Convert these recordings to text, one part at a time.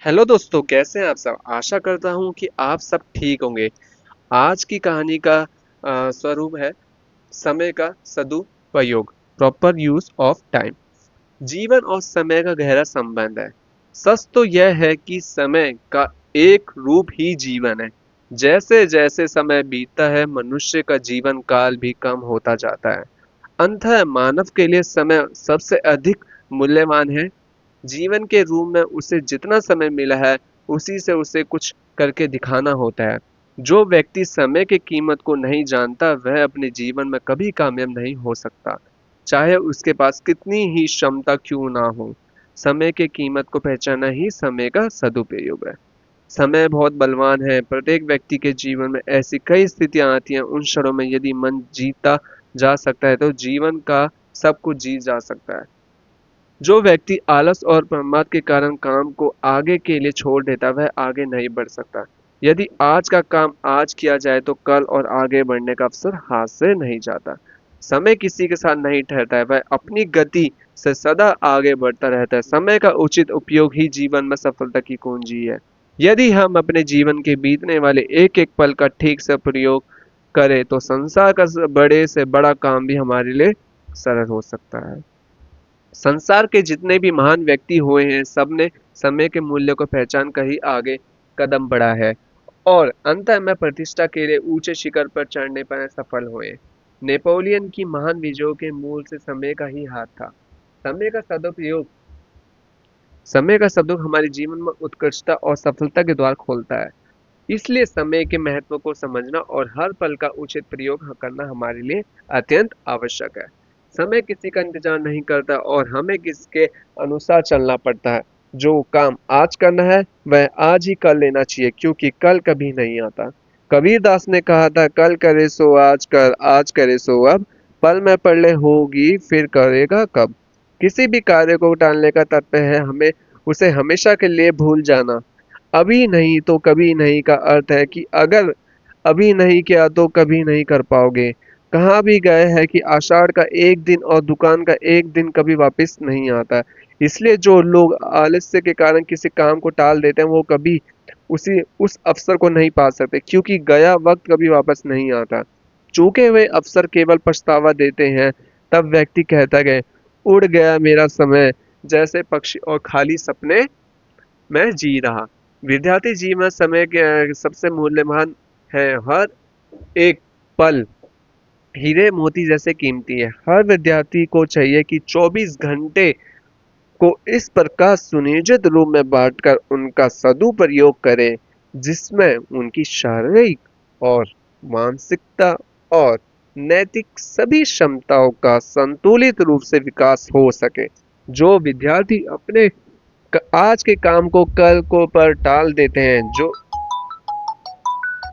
Hello दोस्तों, कैसे हैं आप सब। आशा करता हूँ कि आप सब ठीक होंगे। आज की कहानी का स्वरूप है समय का सदुपयोग, प्रॉपर यूज ऑफ टाइम। जीवन और समय का गहरा संबंध है। सच तो यह है कि समय का एक रूप ही जीवन है। जैसे जैसे समय बीतता है मनुष्य का जीवन काल भी कम होता जाता है। अंततः मानव के लिए समय सबसे अधिक मूल्यवान है। जीवन के रूप में उसे जितना समय मिला है उसी से उसे कुछ करके दिखाना होता है। जो व्यक्ति समय की कीमत को नहीं जानता वह अपने जीवन में कभी कामयाब नहीं हो सकता, चाहे उसके पास कितनी ही क्षमता क्यों ना हो। समय की कीमत को पहचाना ही समय का सदुपयोग है। समय बहुत बलवान है। प्रत्येक व्यक्ति के जीवन में ऐसी कई स्थितियां आती हैं, उन क्षणों में यदि मन जीता जा सकता है तो जीवन का सब कुछ जी जा सकता है। जो व्यक्ति आलस और प्रमाद के कारण काम को आगे के लिए छोड़ देता वह आगे नहीं बढ़ सकता। यदि आज का काम आज किया जाए तो कल और आगे बढ़ने का अवसर हाथ से नहीं जाता। समय किसी के साथ नहीं ठहरता है, वह अपनी गति से सदा आगे बढ़ता रहता है। समय का उचित उपयोग ही जीवन में सफलता की कुंजी है। यदि हम अपने जीवन के बीतने वाले एक एक पल का ठीक से प्रयोग करें तो संसार का बड़े से बड़ा काम भी हमारे लिए सरल हो सकता है। संसार के जितने भी महान व्यक्ति हुए हैं सबने समय के मूल्य को पहचान कर ही आगे कदम बढ़ा है और अंत में प्रतिष्ठा के लिए ऊंचे शिखर पर चढ़ने पर सफल हुए। नेपोलियन की महान विजयों के मूल से समय का ही हाथ था। समय का सदुपयोग समय का सदुपयोग हमारे जीवन में उत्कृष्टता और सफलता के द्वार खोलता है। इसलिए समय के महत्व को समझना और हर पल का उचित प्रयोग करना हमारे लिए अत्यंत आवश्यक है। समय किसी का इंतजार नहीं करता और हमें किसके अनुसार चलना पड़ता है। जो काम आज करना है वह आज ही कर लेना चाहिए, क्योंकि कल कभी नहीं आता। कबीर दास ने कहा था, कल करे सो आज कर, आज करे सो अब, पल में पड़े होगी फिर करेगा कब। किसी भी कार्य को टालने का तात्पर्य है हमें उसे हमेशा के लिए भूल जाना। अभी नहीं तो कभी नहीं का अर्थ है कि अगर अभी नहीं किया तो कभी नहीं कर पाओगे। कहाँ भी गए हैं कि आषाढ़ का एक दिन और दुकान का एक दिन कभी वापस नहीं आता। इसलिए जो लोग आलस्य के कारण किसी काम को टाल देते हैं वो कभी उस अवसर को नहीं पा सकते, क्योंकि गया वक्त कभी वापस नहीं आता। चूके वे अवसर केवल पछतावा देते हैं, तब व्यक्ति कहता है, उड़ गया मेरा समय, जैसे पक्षी और खाली सपने मैं जी रहा। विद्यार्थी जीवन समय के सबसे मूल्यवान है। हर एक पल हीरे मोती जैसे कीमती है। हर विद्यार्थी को चाहिए कि 24 घंटे को इस प्रकार सुनियोजित रूप में बांटकर उनका सदुपयोग करे जिसमें उनकी शारीरिक और मानसिकता और नैतिक सभी क्षमताओं का संतुलित रूप से विकास हो सके। जो विद्यार्थी अपने आज के काम को कल को पर टाल देते हैं,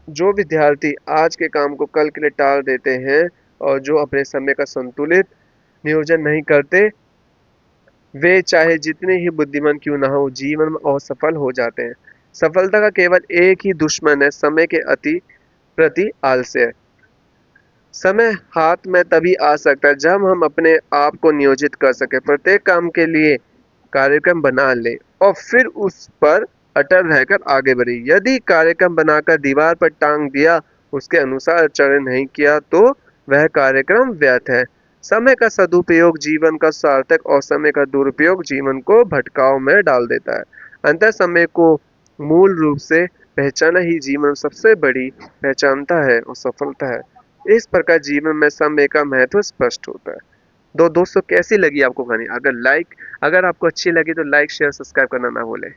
जो विद्यार्थी आज के काम को कल के लिए टाल देते हैं और जो अपने समय का संतुलित नियोजन नहीं करते, वे चाहे जितने ही बुद्धिमान क्यों ना हो जीवन में असफल हो जाते हैं। सफलता का केवल एक ही दुश्मन है, समय के अति प्रति आलस्य। समय हाथ में तभी आ सकता है जब हम अपने आप को नियोजित कर सके, प्रत्येक काम के लिए कार्यक्रम बना ले और फिर उस पर अटल रहकर आगे बढ़े। यदि कार्यक्रम बनाकर दीवार पर टांग दिया, उसके अनुसार आचरण नहीं किया तो वह कार्यक्रम व्यर्थ है। समय का सदुपयोग जीवन का सार्थक और समय का दुरुपयोग जीवन को भटकाव में डाल देता है। अंतर समय को मूल रूप से पहचाना ही जीवन में सबसे बड़ी पहचानता है और सफलता है। इस प्रकार जीवन में समय का महत्व स्पष्ट होता है। दोस्तों, कैसी लगी आपको कहानी। अगर आपको अच्छी लगी तो लाइक शेयर सब्सक्राइब करना ना भूलें।